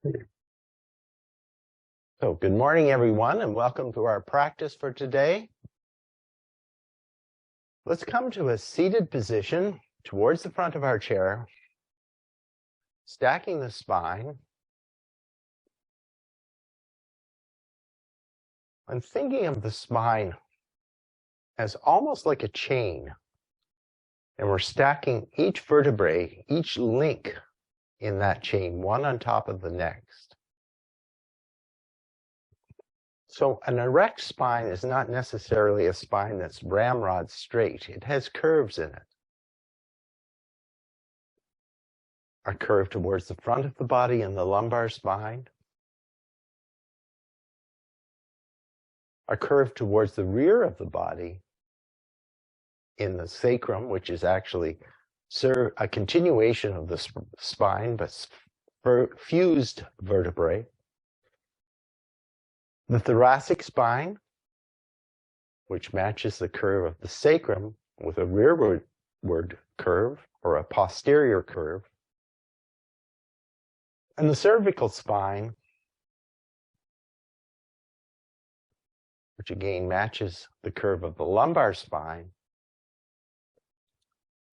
So good morning, everyone, and welcome to our practice for today. Let's come to a seated position towards the front of our chair, stacking the spine. I'm thinking of the spine as almost like a chain, and we're stacking each vertebrae, each link in that chain, one on top of the next. So an erect spine is not necessarily a spine that's ramrod straight. It has curves in it. A curve towards the front of the body in the lumbar spine. A curve towards the rear of the body in the sacrum, which is actually a continuation of the spine, but fused vertebrae. The thoracic spine, which matches the curve of the sacrum with a rearward curve or a posterior curve. And the cervical spine, which again matches the curve of the lumbar spine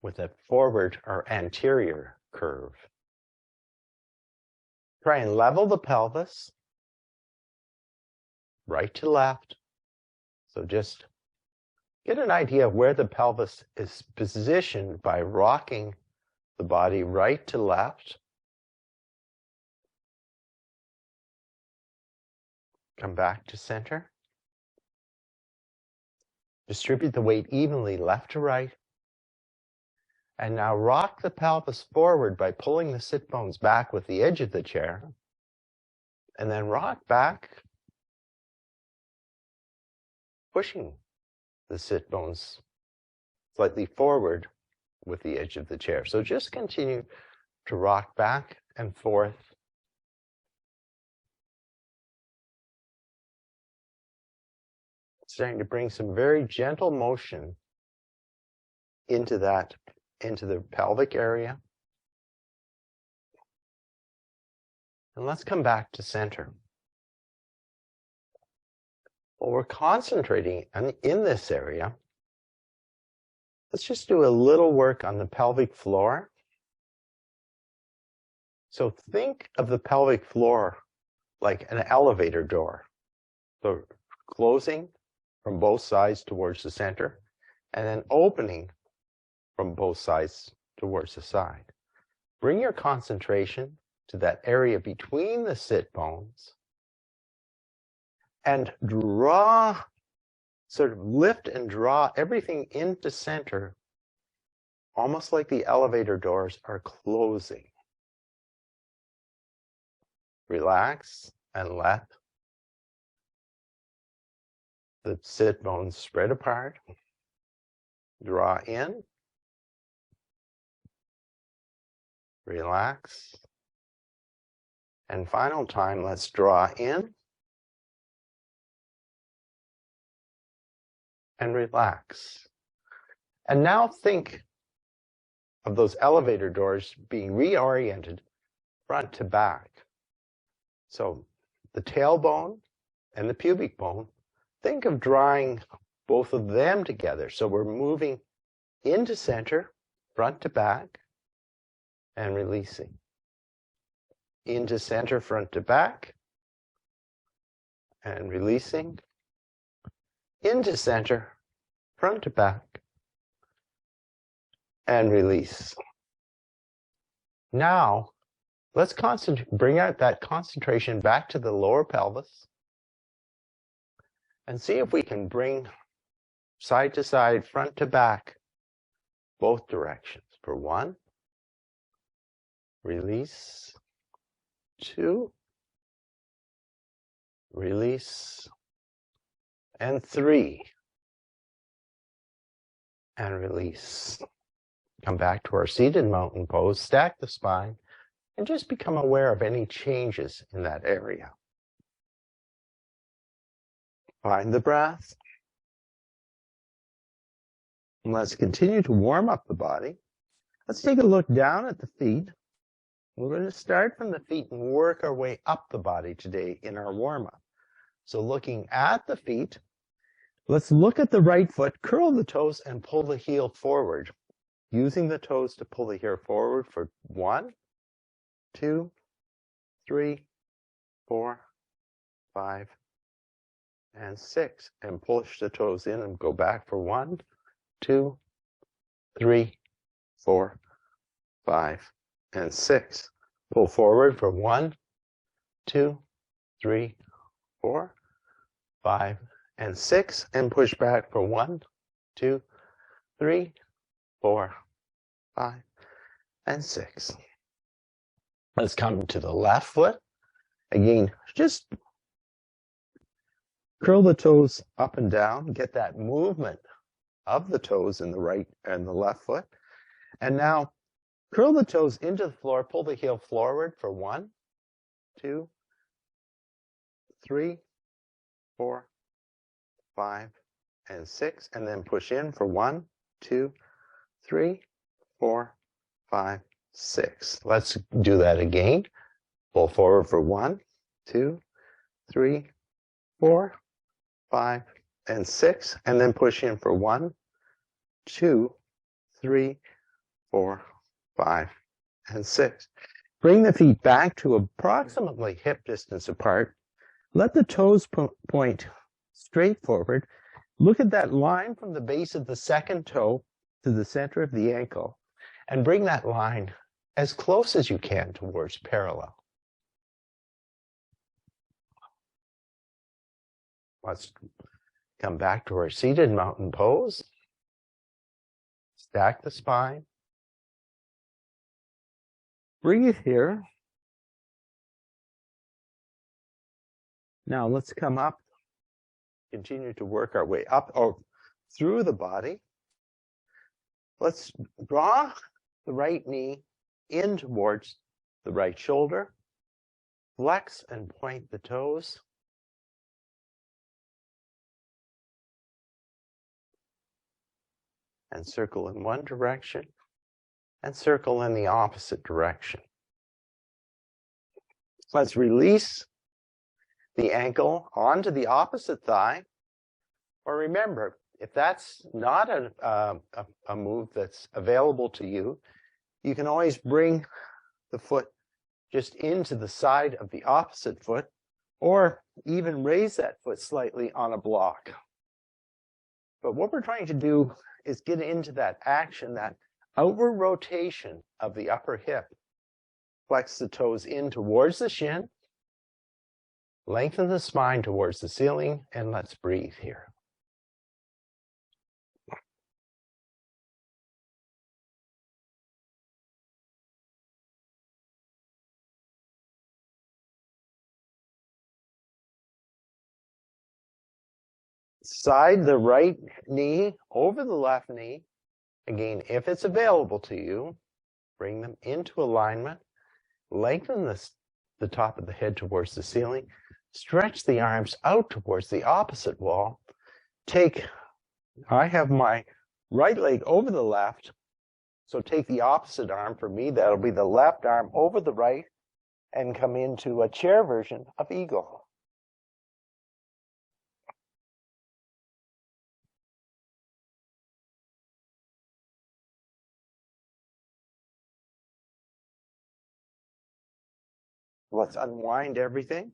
with a forward or anterior curve. Try and level the pelvis, right to left. So just get an idea of where the pelvis is positioned by rocking the body right to left. Come back to center. Distribute the weight evenly left to right. And now rock the pelvis forward by pulling the sit bones back with the edge of the chair. And then rock back, pushing the sit bones slightly forward with the edge of the chair. So just continue to rock back and forth. Starting to bring some very gentle motion into the pelvic area. And let's come back to center. Well, we're concentrating in this area. Let's just do a little work on the pelvic floor. So think of the pelvic floor like an elevator door. So closing from both sides towards the center, and then opening from both sides towards the side. Bring your concentration to that area between the sit bones and draw, sort of lift and draw everything into center, almost like the elevator doors are closing. Relax and let the sit bones spread apart. Draw in. Relax. And final time, let's draw in. And relax. And now think of those elevator doors being reoriented front to back. So the tailbone and the pubic bone, think of drawing both of them together. So we're moving into center, front to back, and releasing. Into center, front to back, and releasing. Into center, front to back, and release. Now, let's bring out that concentration back to the lower pelvis and see if we can bring side to side, front to back, both directions. For 1, release, 2, release, and 3, and release. Come back to our seated mountain pose, stack the spine, and just become aware of any changes in that area. Find the breath. And let's continue to warm up the body. Let's take a look down at the feet. We're going to start from the feet and work our way up the body today in our warm-up. So looking at the feet, let's look at the right foot, curl the toes, and pull the heel forward. Using the toes to pull the heel forward for 1, 2, 3, 4, 5, and 6. And push the toes in and go back for 1, 2, 3, 4, 5, and 6. Pull forward for 1, 2, 3, 4, 5, and 6. And push back for 1, 2, 3, 4, 5, and 6. Let's come to the left foot. Again, just curl the toes up and down. Get that movement of the toes in the right and the left foot. And now curl the toes into the floor. Pull the heel forward for 1, 2, 3, 4, 5, and 6. And then push in for 1, 2, 3, 4, 5, 6. Let's do that again. Pull forward for 1, 2, 3, 4, 5, and 6. And then push in for 1, 2, 3, 4, 5, and 6. Bring the feet back to approximately hip distance apart. Let the toes point straight forward. Look at that line from the base of the second toe to the center of the ankle, and bring that line as close as you can towards parallel. Let's come back to our seated mountain pose. Stack the spine. Breathe here. Now let's come up. Continue to work our way up or through the body. Let's draw the right knee in towards the right shoulder. Flex and point the toes. And circle in one direction and circle in the opposite direction. Let's release the ankle onto the opposite thigh. Or remember, if that's not a move that's available to you, you can always bring the foot just into the side of the opposite foot, or even raise that foot slightly on a block. But what we're trying to do is get into that action, that outward rotation of the upper hip. Flex the toes in towards the shin. Lengthen the spine towards the ceiling, and let's breathe here. Slide the right knee over the left knee. Again, if it's available to you, bring them into alignment. Lengthen the top of the head towards the ceiling. Stretch the arms out towards the opposite wall. I have my right leg over the left, so take the opposite arm. For me, that'll be the left arm over the right, and come into a chair version of eagle. Let's unwind everything.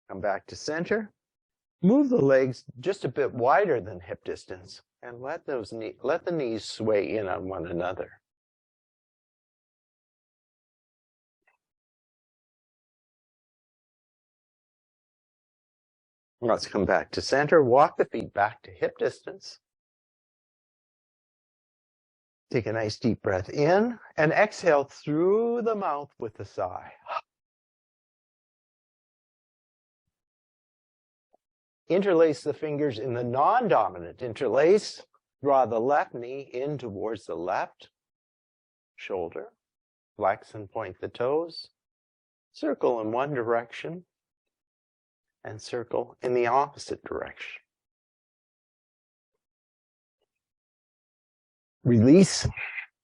Come back to center. Move the legs just a bit wider than hip distance, and let the knees sway in on one another. Let's come back to center. Walk the feet back to hip distance. Take a nice deep breath in and exhale through the mouth with a sigh. Interlace the fingers in the non-dominant interlace. Draw the left knee in towards the left shoulder. Flex and point the toes. Circle in one direction and circle in the opposite direction. Release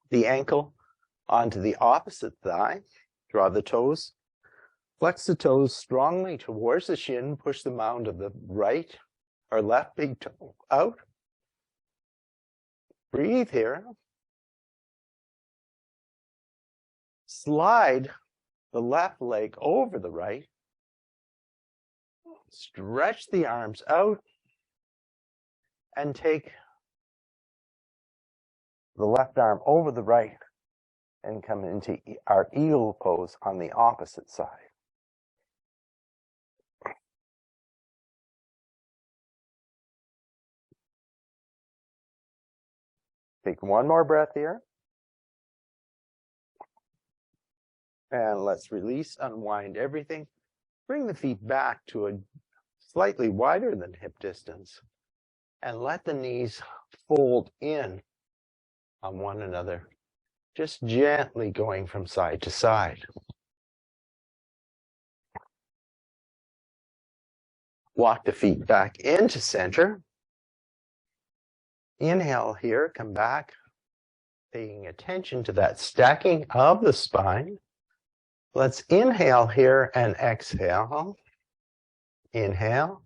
the ankle onto the opposite thigh. Draw the toes. Flex the toes strongly towards the shin. Push the mound of the right or left big toe out. Breathe here. Slide the left leg over the right. Stretch the arms out and take the left arm over the right and come into our eagle pose on the opposite side. Take one more breath here. And let's release, unwind everything. Bring the feet back to a slightly wider than hip distance. And let the knees fold in on one another, just gently going from side to side. Walk the feet back into center. Inhale here, come back, paying attention to that stacking of the spine. Let's inhale here and exhale. Inhale.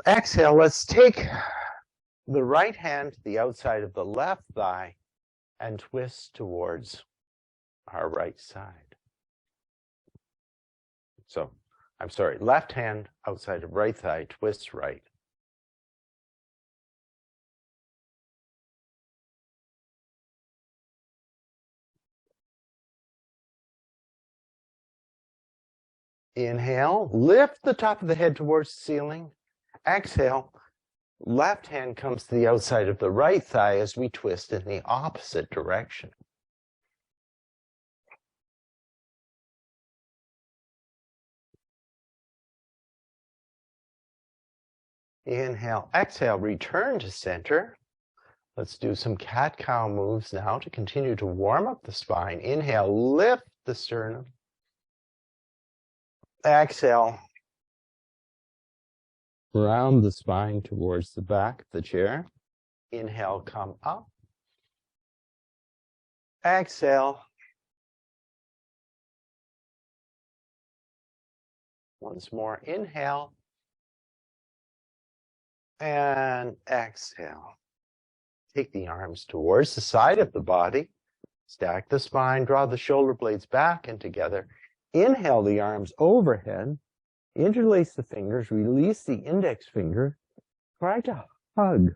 Exhale, let's take the right hand to the outside of the left thigh and twist towards our right side. So, I'm sorry, left hand outside of right thigh, twists right. Inhale, lift the top of the head towards the ceiling. Exhale, left hand comes to the outside of the right thigh as we twist in the opposite direction. Inhale, exhale, return to center. Let's do some cat-cow moves now to continue to warm up the spine. Inhale, lift the sternum. Exhale, round the spine towards the back of the chair. Inhale, come up. Exhale. Once more, inhale. And exhale. Take the arms towards the side of the body. Stack the spine, draw the shoulder blades back and together. Inhale the arms overhead. Interlace the fingers, release the index finger. Try to hug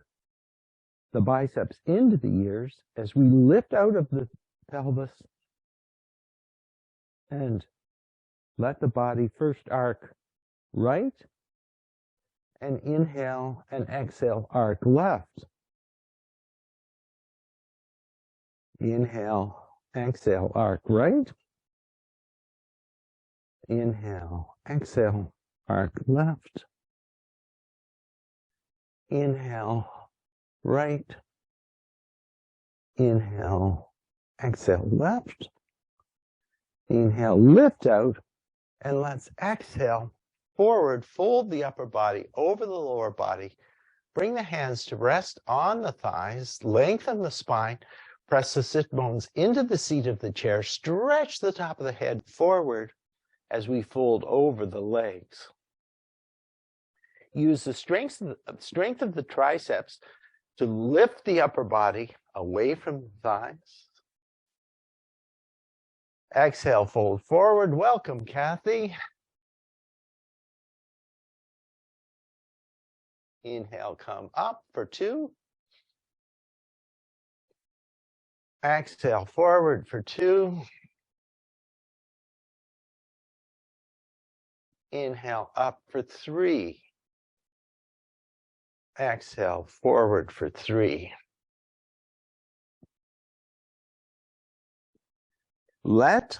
the biceps into the ears as we lift out of the pelvis and let the body first arc right and inhale and exhale, arc left. Inhale, exhale, arc right. Inhale, exhale, arc left. Inhale, right. Inhale, exhale, left. Inhale, lift out, and let's exhale, forward, fold the upper body over the lower body. Bring the hands to rest on the thighs, lengthen the spine, press the sit bones into the seat of the chair, stretch the top of the head forward as we fold over the legs. Use the strength of the triceps to lift the upper body away from the thighs. Exhale, fold forward. Welcome, Kathy. Inhale, come up for 2. Exhale, forward for 2. Inhale, up for 3. Exhale, forward for 3. Let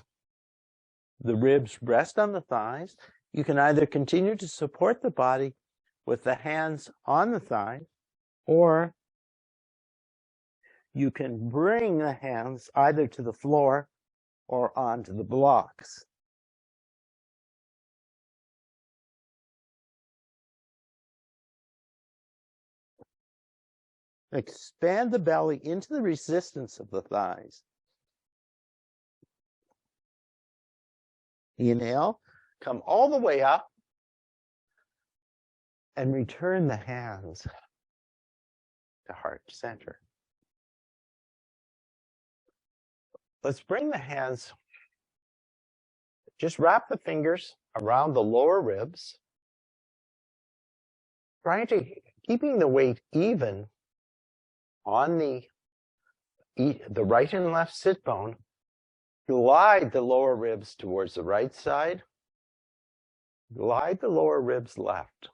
the ribs rest on the thighs. You can either continue to support the body with the hands on the thighs, or you can bring the hands either to the floor or onto the blocks. Expand the belly into the resistance of the thighs. Inhale, come all the way up and return the hands to heart center. Let's bring the hands, just wrap the fingers around the lower ribs, trying to keeping the weight even on the right and left sit bone. Glide the lower ribs towards the right side. Glide the lower ribs left.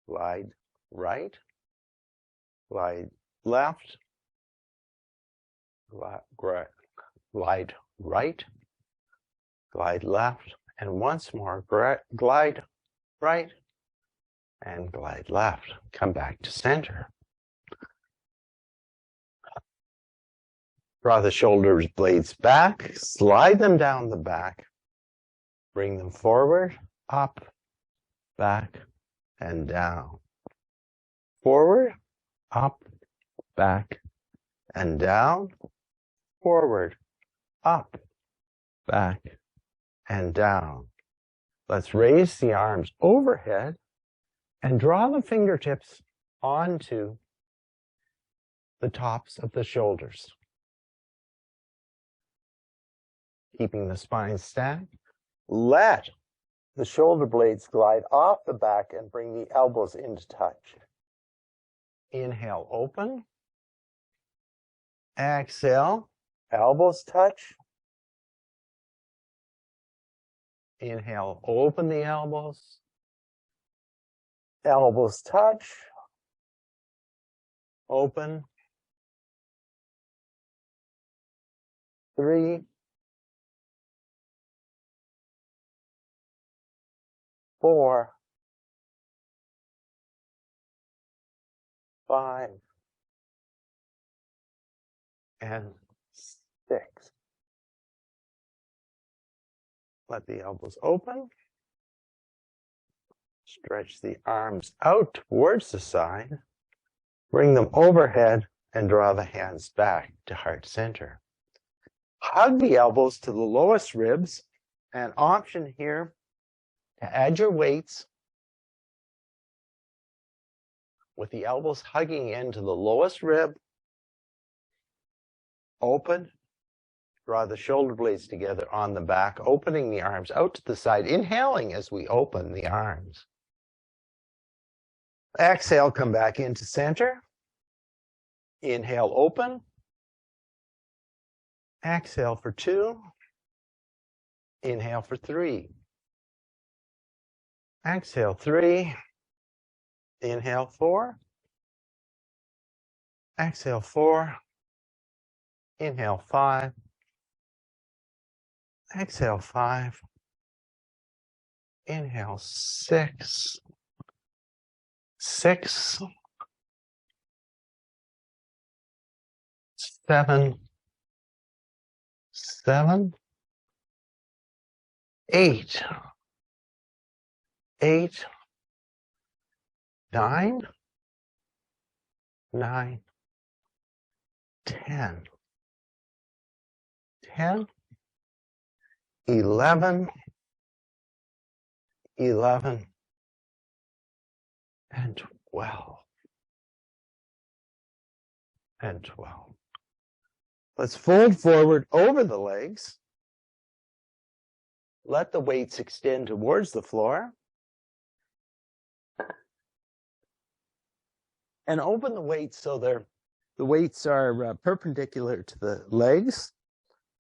Glide right. Glide left. Glide right. Glide left. And once more, glide right and glide left. Come back to center. Draw the shoulder blades back, slide them down the back, bring them forward, up, back, and down. Forward, up, back, and down. Forward, up, back, and down. Let's raise the arms overhead and draw the fingertips onto the tops of the shoulders. Keeping the spine stacked, let the shoulder blades glide off the back and bring the elbows into touch. Inhale, open. Exhale, elbows touch. Inhale, open the elbows. Elbows touch. Open. 3, 4, 5, and 6. Let the elbows open. Stretch the arms out towards the side. Bring them overhead and draw the hands back to heart center. Hug the elbows to the lowest ribs. An option here to add your weights with the elbows hugging into the lowest rib. Open. Draw the shoulder blades together on the back, opening the arms out to the side, inhaling as we open the arms. Exhale, come back into center. Inhale, open. Exhale for 2. Inhale for 3. Exhale 3. Inhale 4. Exhale 4. Inhale 5. Exhale 5. Inhale 6. 6. 7. 7. 8. 8. 9. 9. 10. 10. 11. 11. And 12. And 12. Let's fold forward over the legs. Let the weights extend towards the floor. And open the weights so the weights are perpendicular to the legs.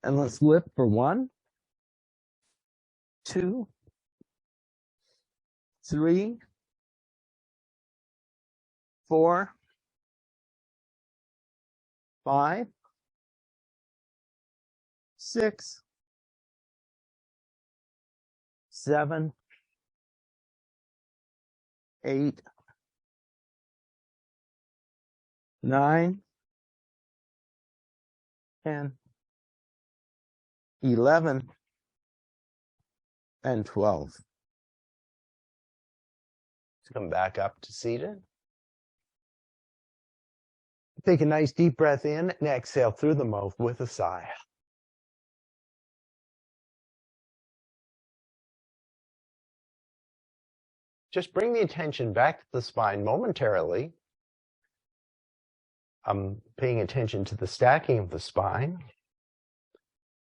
And let's lift for 1, 2, 3, 4, 5, 6, 7, 8, 9, 10, 11, and 12. Let's come back up to seated. Take a nice deep breath in and exhale through the mouth with a sigh. just bring the attention back to the spine momentarily. I'm paying attention to the stacking of the spine.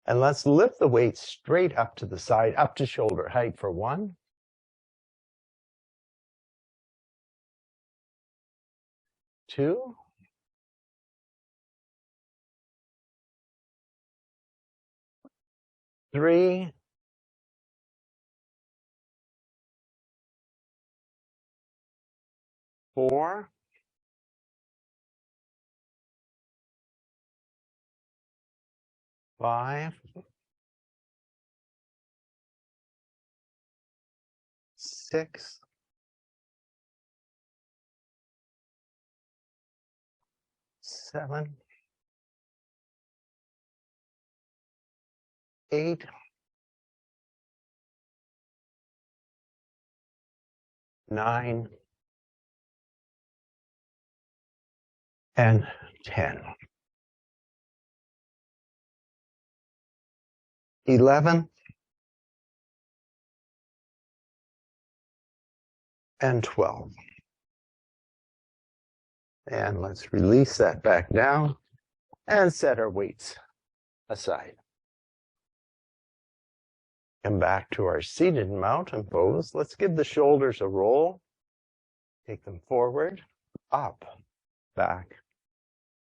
And let's lift the weight straight up to the side, up to shoulder height for 1. 2. 3. 4. 5. 6. 7. 8. 9. And 10. 11. And 12. And let's release that back down and set our weights aside. Come back to our seated mountain pose. Let's give the shoulders a roll. Take them forward, up, back.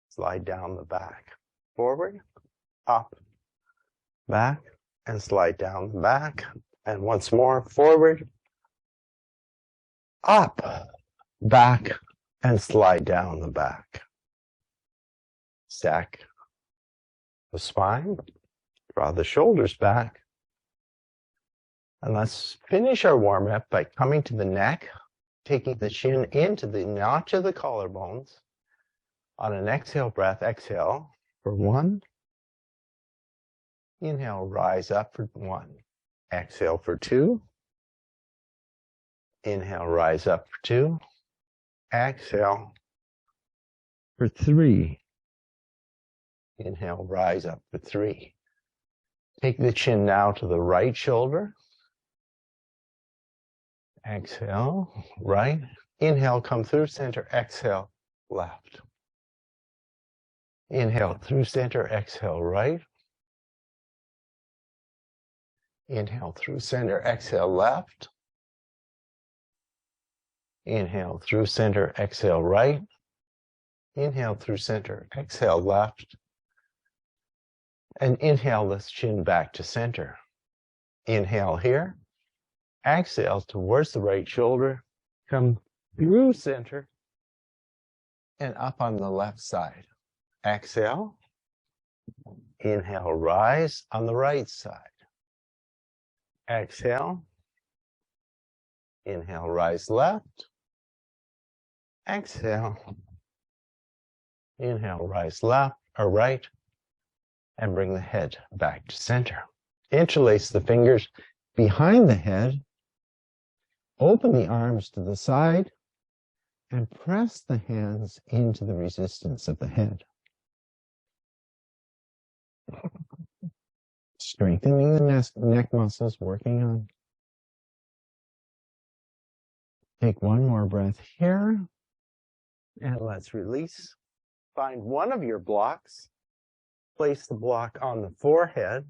Slide down the back. Forward, up, back, and slide down the back. And once more, forward, up, back, and slide down the back. Stack the spine, draw the shoulders back. And let's finish our warm-up by coming to the neck, taking the chin into the notch of the collarbones. On an exhale breath, exhale for 1. Inhale, rise up for 1. Exhale for 2. Inhale, rise up for 2. Exhale for 3. Inhale, rise up for 3. Take the chin now to the right shoulder. Exhale, right. Inhale, come through center. Exhale, left. Inhale through center. Exhale, right. Inhale through center. Exhale, left. Inhale through center. Exhale, right. Inhale through center. Exhale, left. And inhale this chin back to center. Inhale here. Exhale towards the right shoulder. Come through center and up on the left side. Exhale. Inhale, rise on the right side. Exhale. Inhale, rise left. Exhale. Inhale, rise left or right. And bring the head back to center. Interlace the fingers behind the head. Open the arms to the side. And press the hands into the resistance of the head. Strengthening the neck muscles, working on. Take one more breath here. And let's release. Find one of your blocks. Place the block on the forehead.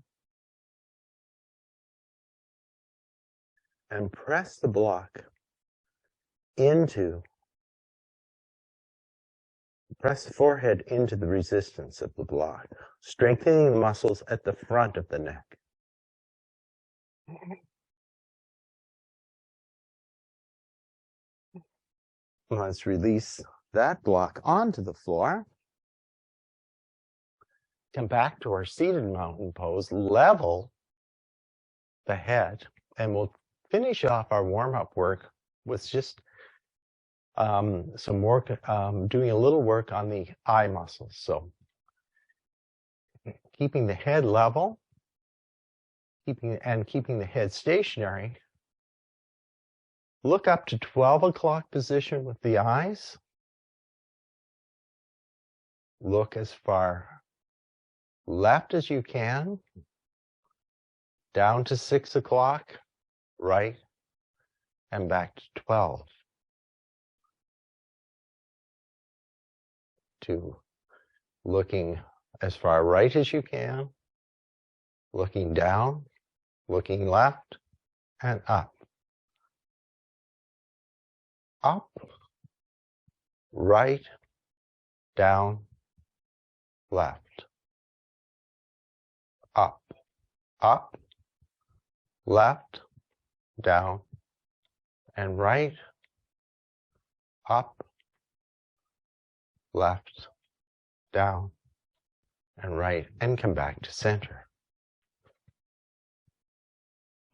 And press the block press the forehead into the resistance of the block, strengthening the muscles at the front of the neck. Let's release that block onto the floor. Come back to our seated mountain pose, level the head, and we'll finish off our warm-up work with just some work, doing a little work on the eye muscles. So keeping the head level, keeping the head stationary. Look up to 12 o'clock position with the eyes. Look as far left as you can, down to 6 o'clock, right, and back to 12. To looking as far right as you can, looking down, looking left, and up. Up, right, down, left. Up, up, left, down, and right, up, left, down, and right, and come back to center.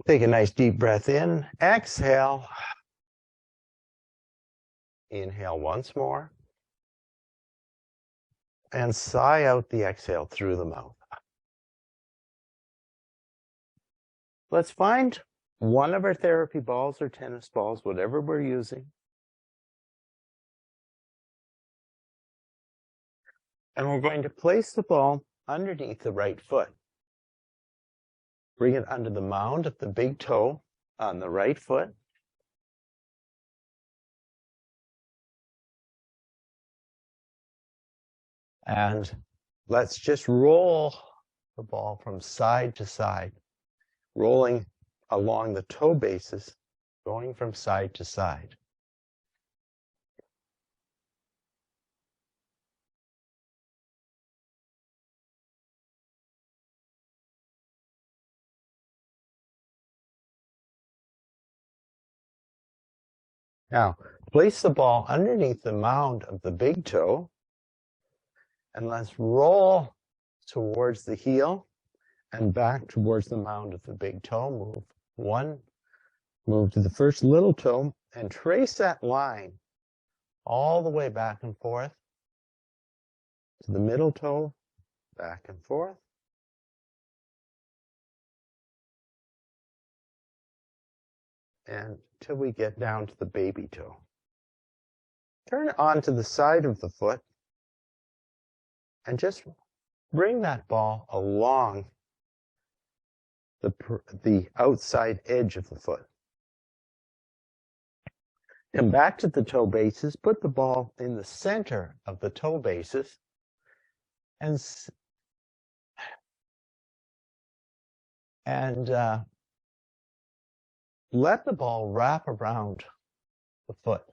Take a nice deep breath in, exhale. Inhale once more, and sigh out the exhale through the mouth. Let's find one of our therapy balls or tennis balls, whatever we're using. And we're going to place the ball underneath the right foot. Bring it under the mound of the big toe on the right foot. And let's just roll the ball from side to side, rolling along the toe bases, going from side to side. Now, place the ball underneath the mound of the big toe, and let's roll towards the heel and back towards the mound of the big toe. Move one, move to the first little toe, and trace that line all the way back and forth to the middle toe, back and forth. And till we get down to the baby toe. Turn it onto the side of the foot and just bring that ball along the outside edge of the foot. Come back to the toe bases, put the ball in the center of the toe bases, and let the ball wrap around the foot.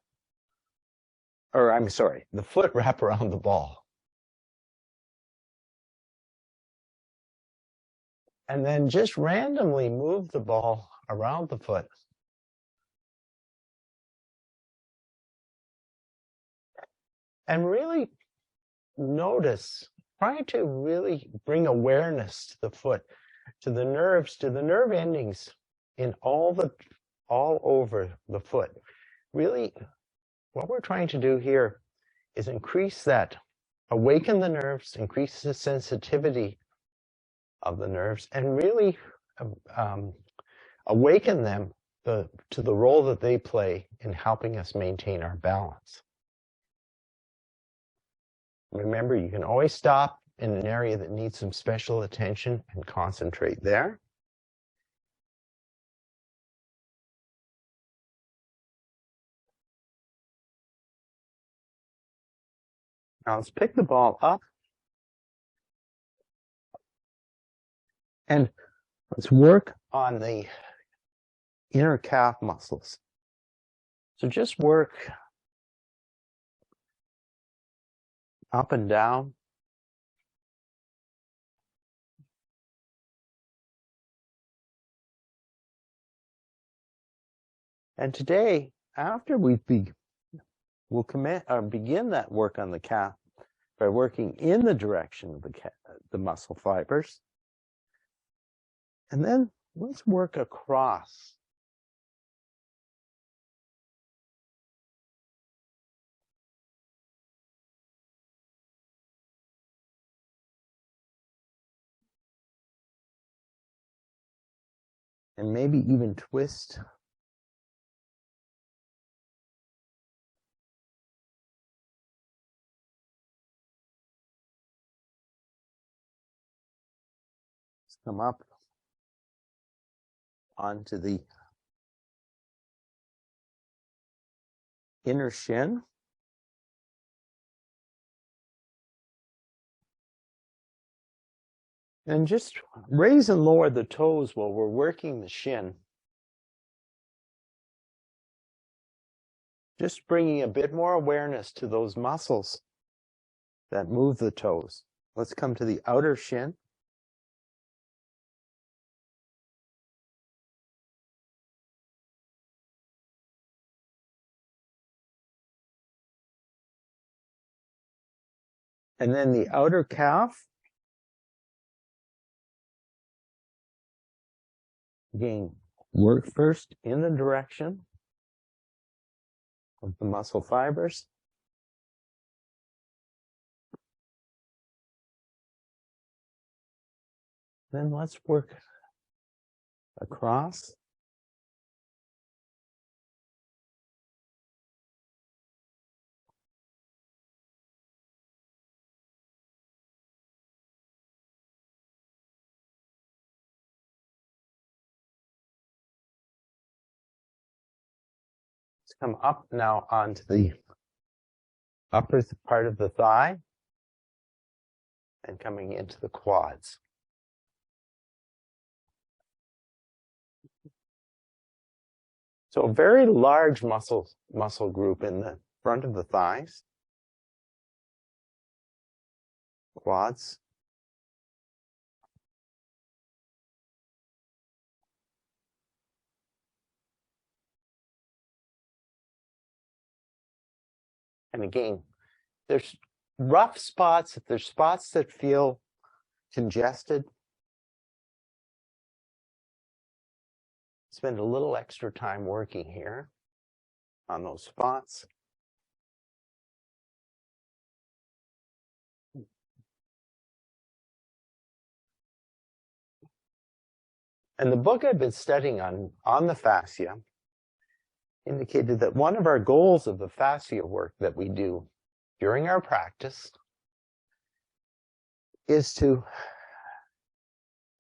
Or I'm sorry, the foot wrap around the ball. And then just randomly move the ball around the foot. And really notice, try to really bring awareness to the foot, to the nerves, to the nerve endings in all over the foot. Really, what we're trying to do here is increase that, awaken the nerves, increase the sensitivity of the nerves, and really awaken them to the role that they play in helping us maintain our balance. Remember, you can always stop in an area that needs some special attention and concentrate there. Now let's pick the ball up and let's work on the inner calf muscles. So just work up and down. And today, after we'll begin that work on the calf by working in the direction of the muscle fibers. And then let's work across. And maybe even twist. Come up onto the inner shin. And just raise and lower the toes while we're working the shin. Just bringing a bit more awareness to those muscles that move the toes. Let's come to the outer shin. And then the outer calf. Again, work first in the direction of the muscle fibers. Then let's work across. Let's come up now onto the upper part of the thigh and coming into the quads. So a very large muscle group in the front of the thighs, quads. And again, there's rough spots, if there's spots that feel congested, spend a little extra time working here on those spots. And the book I've been studying on the fascia indicated that one of our goals of the fascia work that we do during our practice is to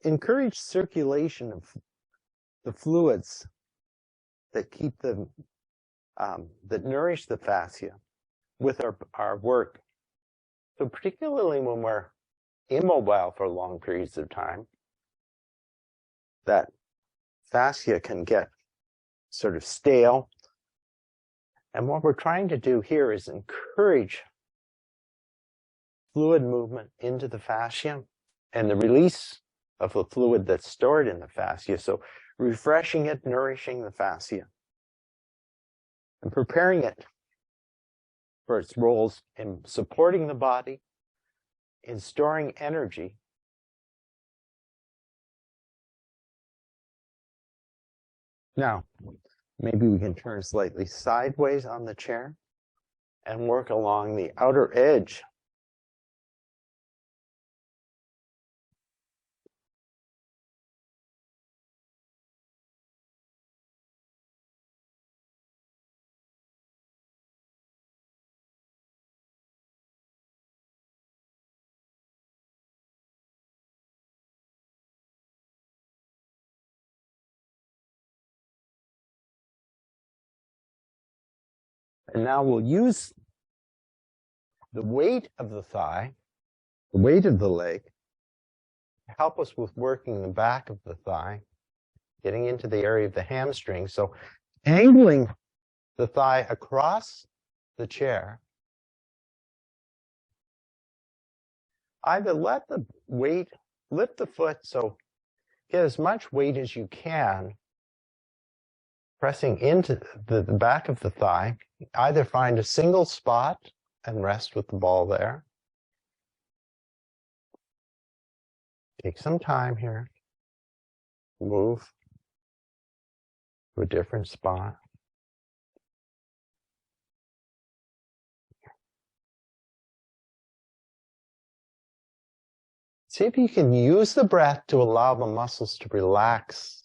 encourage circulation of the fluids that keep the that nourish the fascia with our work. So particularly when we're immobile for long periods of time, that fascia can get sort of stale. And what we're trying to do here is encourage fluid movement into the fascia and the release of the fluid that's stored in the fascia. So refreshing it, nourishing the fascia, and preparing it for its roles in supporting the body, in storing energy. Now, maybe we can turn slightly sideways on the chair and work along the outer edge . And now we'll use the weight of the thigh, the weight of the leg, to help us with working the back of the thigh, getting into the area of the hamstring. So angling the thigh across the chair, either let the weight, lift the foot, so get as much weight as you can, pressing into the back of the thigh. Either find a single spot and rest with the ball there. Take some time here. Move to a different spot. See if you can use the breath to allow the muscles to relax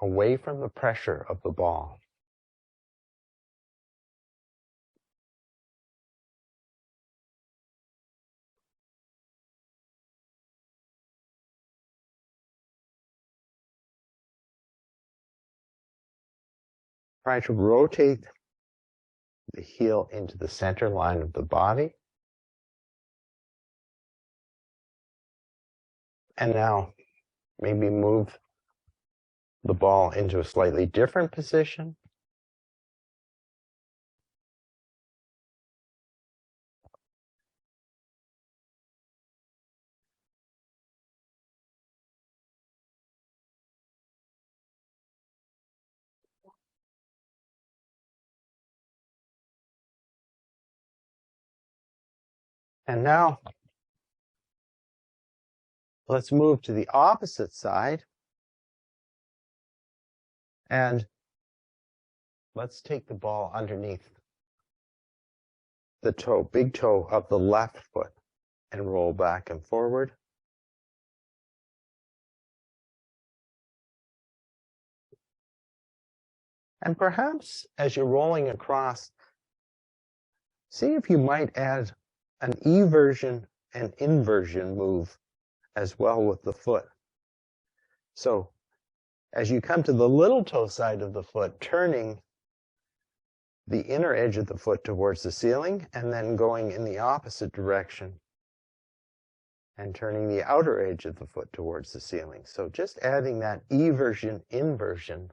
away from the pressure of the ball. Try to rotate the heel into the center line of the body. And now maybe move the ball into a slightly different position. And now let's move to the opposite side. And let's take the ball underneath the toe, big toe of the left foot, and roll back and forward. And perhaps as you're rolling across, see if you might add an eversion and inversion move as well with the foot. So as you come to the little toe side of the foot, turning the inner edge of the foot towards the ceiling, and then going in the opposite direction and turning the outer edge of the foot towards the ceiling. So just adding that eversion, inversion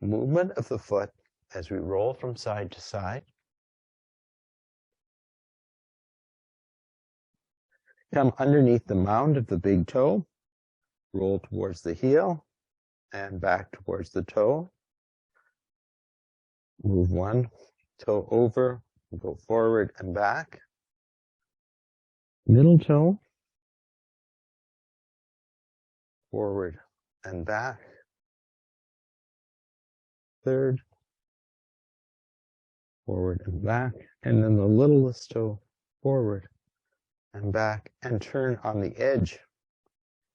movement of the foot as we roll from side to side. Come underneath the mound of the big toe, roll towards the heel and back towards the toe. Move one toe over, go forward and back. Middle toe, forward and back. Third, forward and back. And then the littlest toe, forward and back, and turn on the edge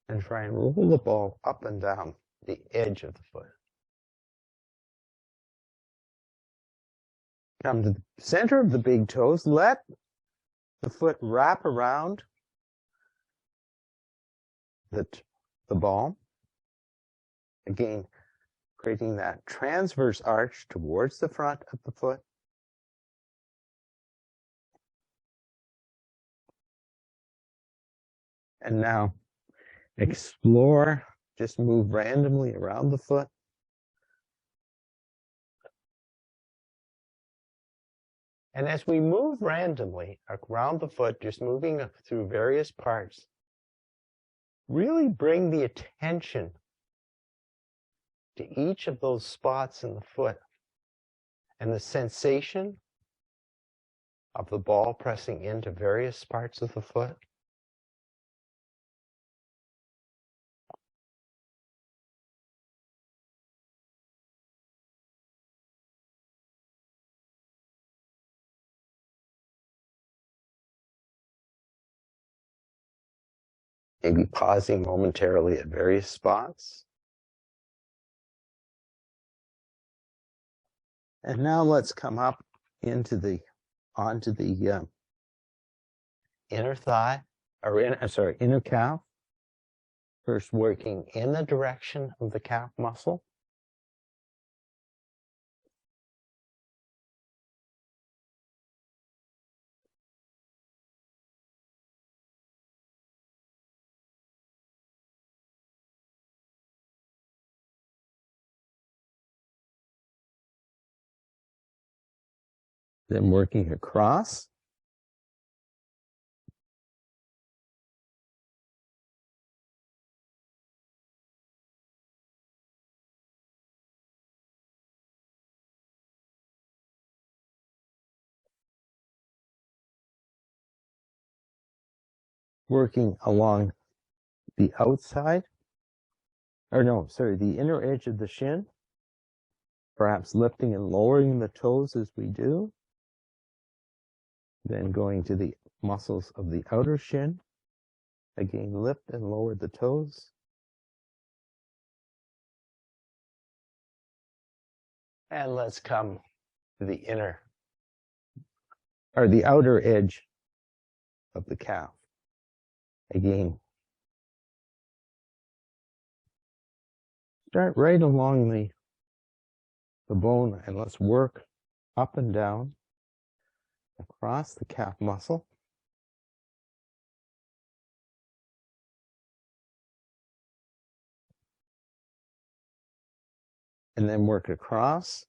and try and roll the ball up and down the edge of the foot. Come to the center of the big toes. Let the foot wrap around the ball. Again, creating that transverse arch towards the front of the foot. And now explore, just move randomly around the foot. And as we move randomly around the foot, just moving through various parts, really bring the attention to each of those spots in the foot and the sensation of the ball pressing into various parts of the foot. Maybe pausing momentarily at various spots. And now let's come up onto the inner thigh, or inner calf. First working in the direction of the calf muscle. Then working across. Working along the outside, the inner edge of the shin, perhaps lifting and lowering the toes as we do. Then going to the muscles of the outer shin. Again, lift and lower the toes. And let's come to the outer edge of the calf. Again, start right along the bone and let's work up and down across the calf muscle. And then work across.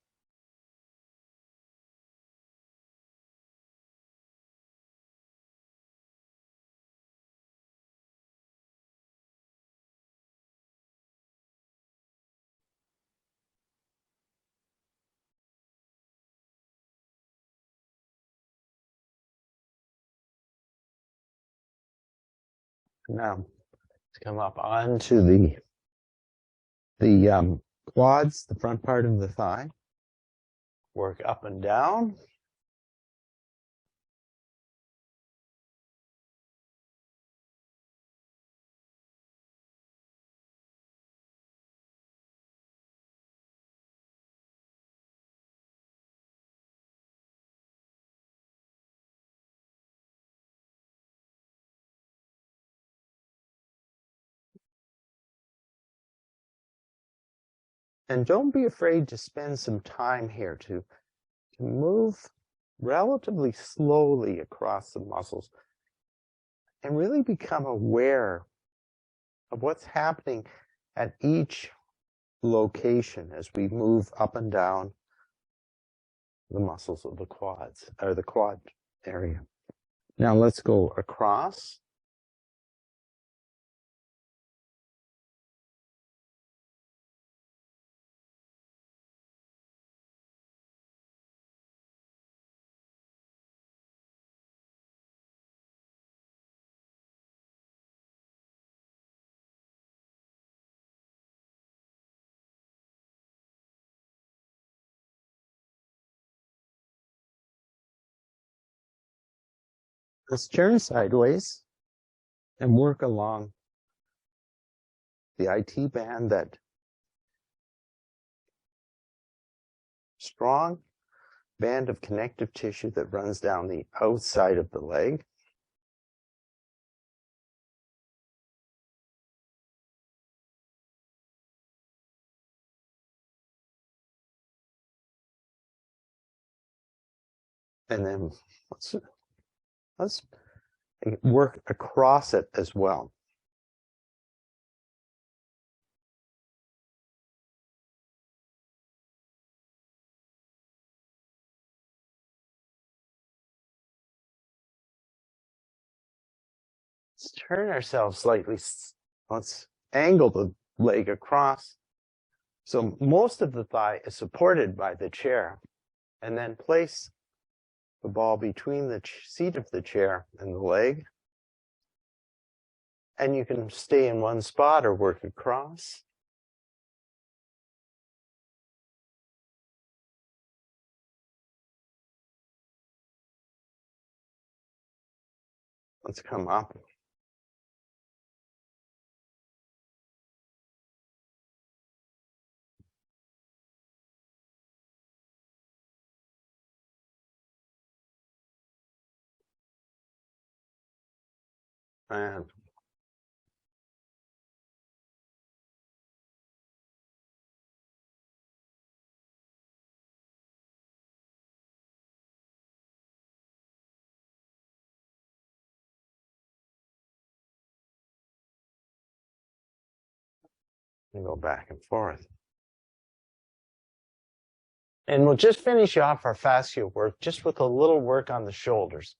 Now, let's come up onto the quads, the front part of the thigh. Work up and down. And don't be afraid to spend some time here to move relatively slowly across the muscles and really become aware of what's happening at each location as we move up and down the muscles of the quads, or the quad area. Now let's go across. Let's turn sideways and work along the IT band, that strong band of connective tissue that runs down the outside of the leg. And then let's work across it as well. Let's turn ourselves slightly. Let's angle the leg across. So most of the thigh is supported by the chair, and then place the ball between the seat of the chair and the leg. And you can stay in one spot or work across. Let's come up. And go back and forth. And we'll just finish off our fascia work just with a little work on the shoulders.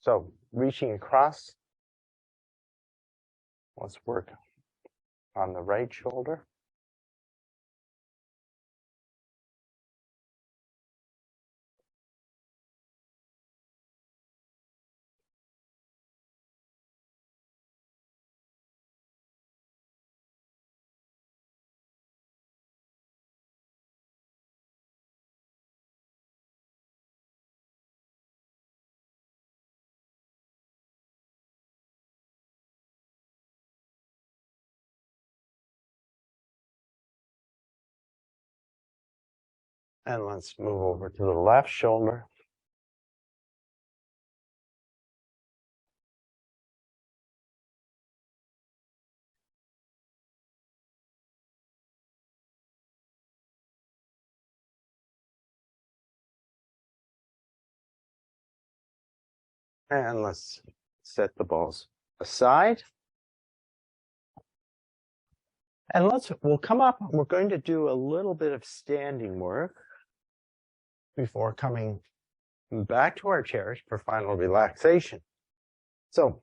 So reaching across, let's work on the right shoulder. And let's move over to the left shoulder. And let's set the balls aside. And we'll come up, we're going to do a little bit of standing work before coming back to our chairs for final relaxation. So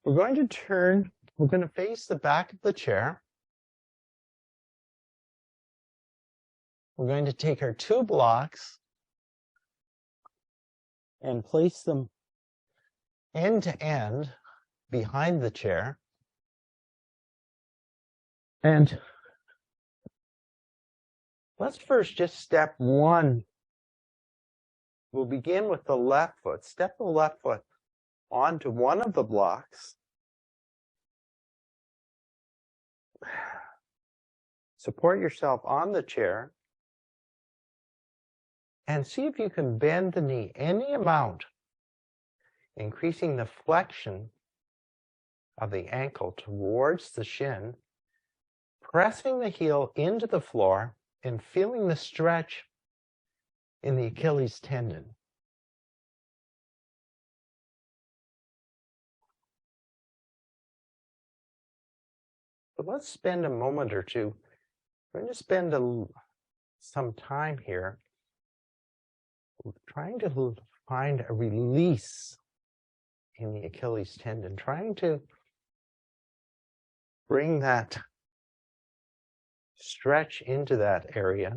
we're going to face the back of the chair. We're going to take our 2 blocks and place them end to end behind the chair. And let's first just step 1. We'll begin with the left foot. Step the left foot onto one of the blocks. Support yourself on the chair. And see if you can bend the knee any amount, increasing the flexion of the ankle towards the shin, pressing the heel into the floor and feeling the stretch in the Achilles tendon. But let's spend a moment or two. We're going to spend some time here trying to find a release in the Achilles tendon, trying to bring that stretch into that area.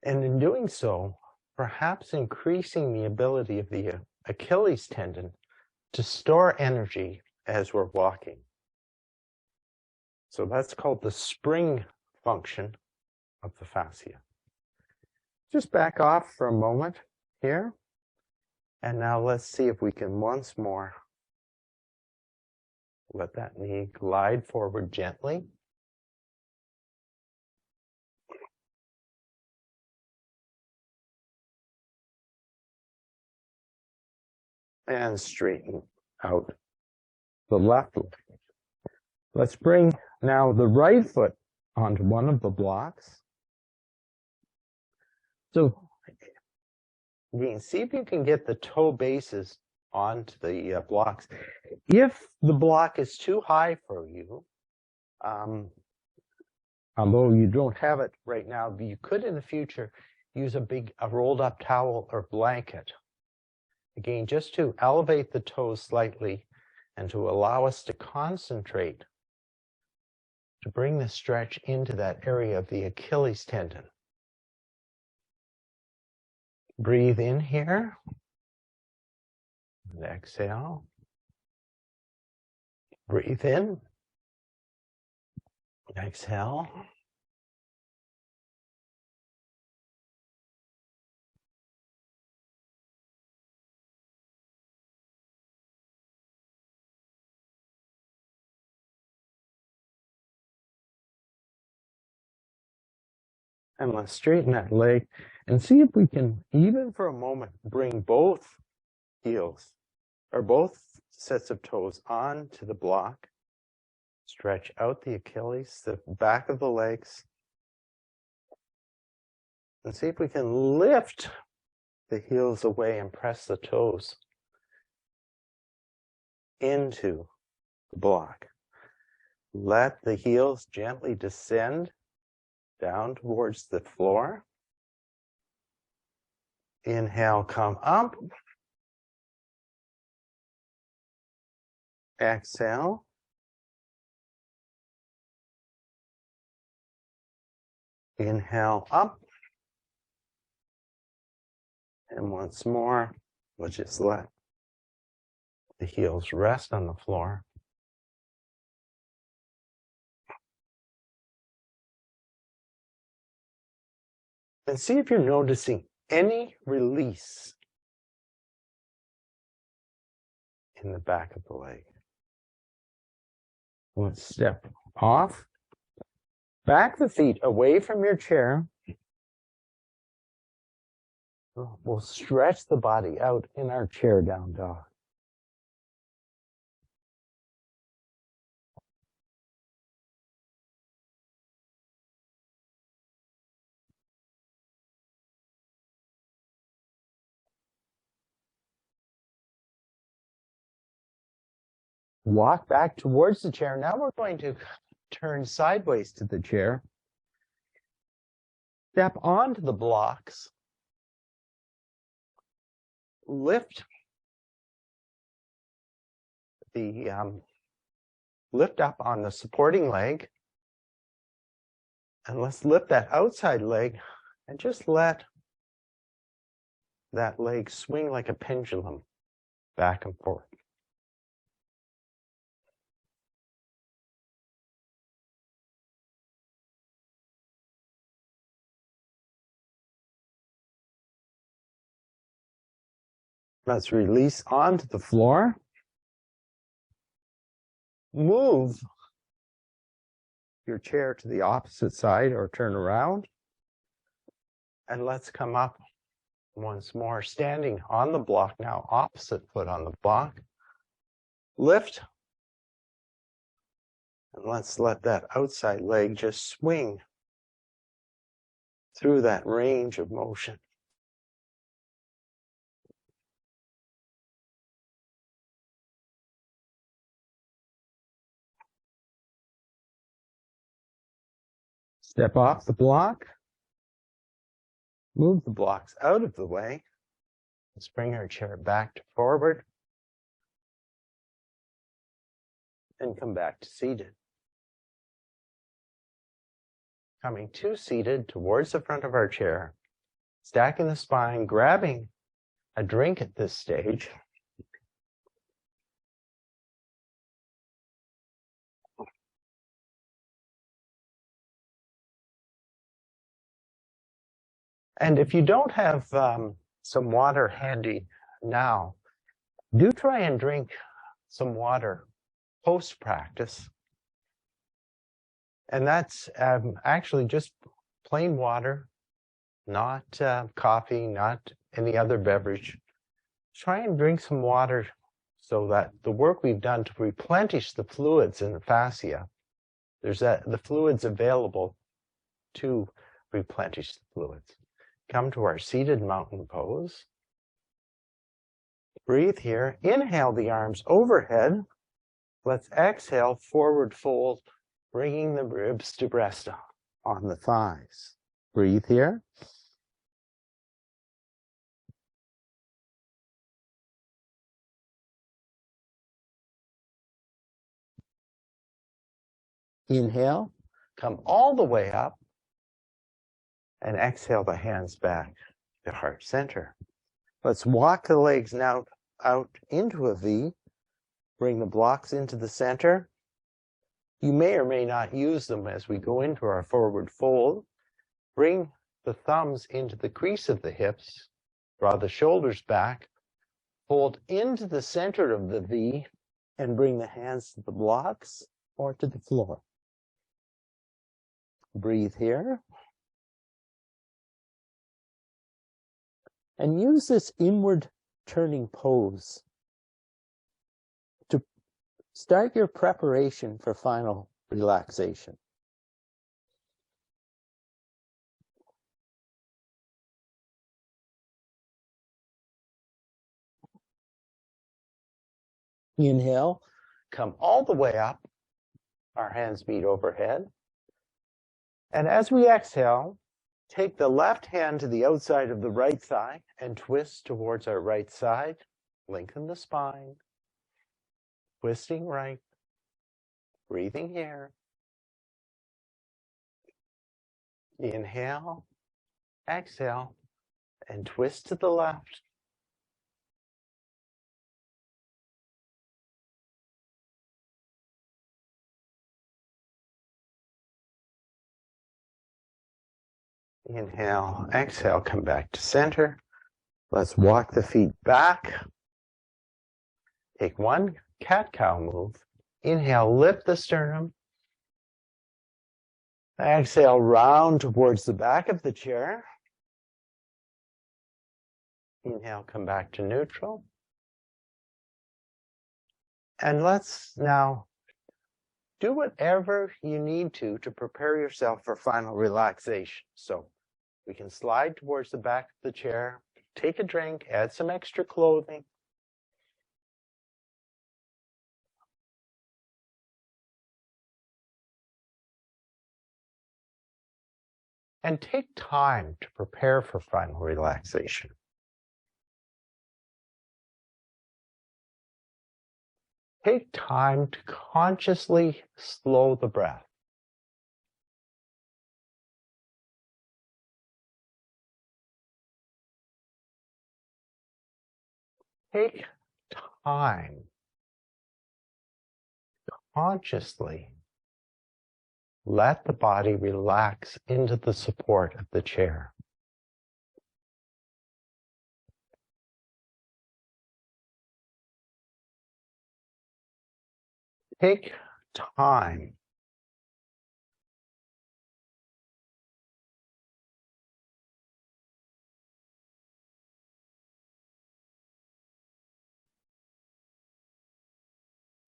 And in doing so, perhaps increasing the ability of the Achilles tendon to store energy as we're walking. So that's called the spring function of the fascia. Just back off for a moment here. And now let's see if we can once more let that knee glide forward gently. And straighten out the left leg. Let's bring now the right foot onto one of the blocks. So you can see if you can get the toe bases onto the blocks. If the block is too high for you, although you don't have it right now, you could in the future use a rolled up towel or blanket. Again, just to elevate the toes slightly and to allow us to concentrate, to bring the stretch into that area of the Achilles tendon. Breathe in here and exhale. Breathe in, exhale. And let's straighten that leg and see if we can, even for a moment, bring both heels or both sets of toes onto the block. Stretch out the Achilles, the back of the legs. And see if we can lift the heels away and press the toes into the block. Let the heels gently descend down towards the floor. Inhale, come up. Exhale. Inhale, up. And once more, we'll just let the heels rest on the floor. And see if you're noticing any release in the back of the leg. Let's step off. Back the feet away from your chair. We'll stretch the body out in our chair down dog. walk back towards the chair. Now we're going to turn sideways to the chair. Step onto the blocks. Lift up on the supporting leg. And let's lift that outside leg and just let that leg swing like a pendulum back and forth. Let's release onto the floor. Move your chair to the opposite side or turn around. And let's come up once more, standing on the block now, opposite foot on the block. Lift. And let's let that outside leg just swing through that range of motion. Step off the block. Move the blocks out of the way. Let's bring our chair back to forward. And come back to seated. Coming to seated towards the front of our chair. Stacking the spine, grabbing a drink at this stage. And if you don't have some water handy now, do try and drink some water post-practice. And that's actually just plain water, not coffee, not any other beverage. Try and drink some water so that the work we've done to replenish the fluids in the fascia, there's the fluids available to replenish the fluids. Come to our seated mountain pose. Breathe here. Inhale the arms overhead. Let's exhale, forward fold, bringing the ribs to rest on the thighs. Breathe here. Inhale, come all the way up, and exhale the hands back to heart center. Let's walk the legs now out into a V. Bring the blocks into the center. You may or may not use them as we go into our forward fold. Bring the thumbs into the crease of the hips. Draw the shoulders back. Fold into the center of the V and bring the hands to the blocks or to the floor. Breathe here. And use this inward turning pose to start your preparation for final relaxation. Inhale, come all the way up. Our hands meet overhead. And as we exhale, take the left hand to the outside of the right thigh and twist towards our right side. Lengthen the spine. Twisting right. Breathing here. Inhale, exhale, and twist to the left. Inhale, exhale, come back to center. Let's walk the feet back. Take one cat-cow move. Inhale, lift the sternum. Exhale, round towards the back of the chair. Inhale, come back to neutral. And let's now do whatever you need to prepare yourself for final relaxation. So we can slide towards the back of the chair, take a drink, add some extra clothing. and take time to prepare for final relaxation. Take time to consciously slow the breath. Take time to consciously let the body relax into the support of the chair. Take time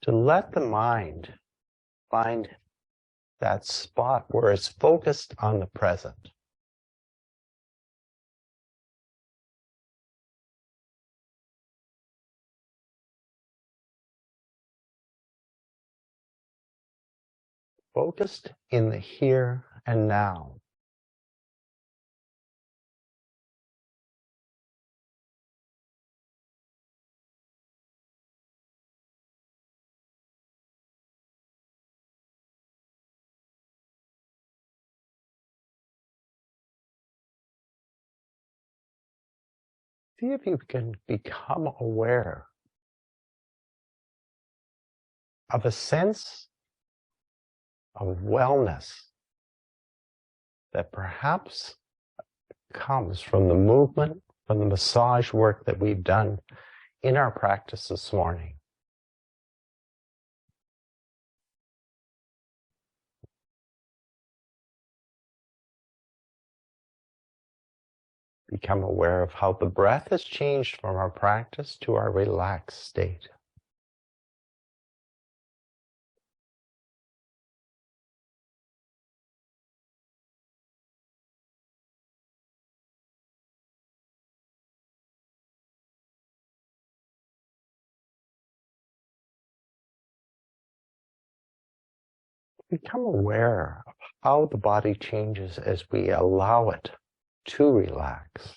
to let the mind find that spot where it's focused on the present. Focused in the here and now. See if you can become aware of a sense of wellness that perhaps comes from the movement, from the massage work that we've done in our practice this morning. Become aware of how the breath has changed from our practice to our relaxed state. Become aware of how the body changes as we allow it to relax.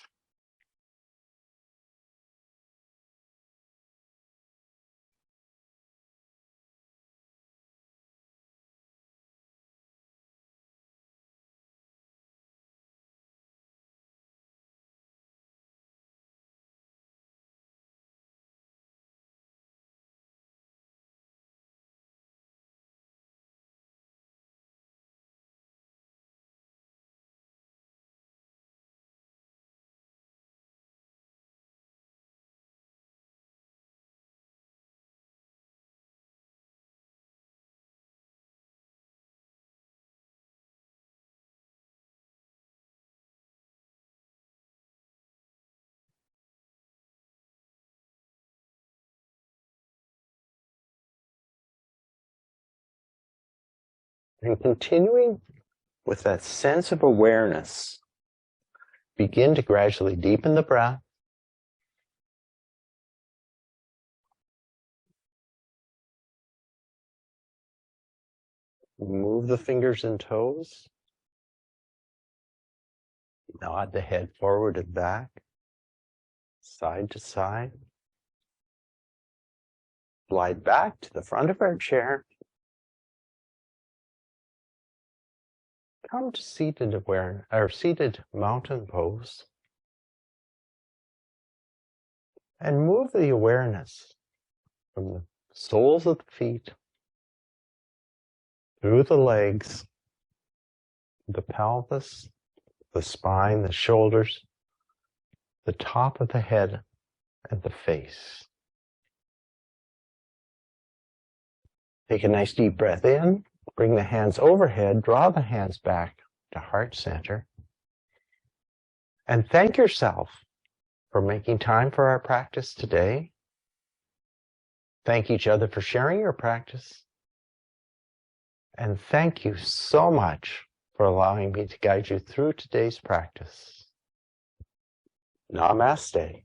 And continuing with that sense of awareness, begin to gradually deepen the breath. Move the fingers and toes. Nod the head forward and back, side to side. Slide back to the front of our chair. Come to seated awareness, or seated mountain pose. And move the awareness from the soles of the feet, through the legs, the pelvis, the spine, the shoulders, the top of the head, and the face. Take a nice deep breath in. Bring the hands overhead, draw the hands back to heart center, and thank yourself for making time for our practice today. Thank each other for sharing your practice, and thank you so much for allowing me to guide you through today's practice. Namaste.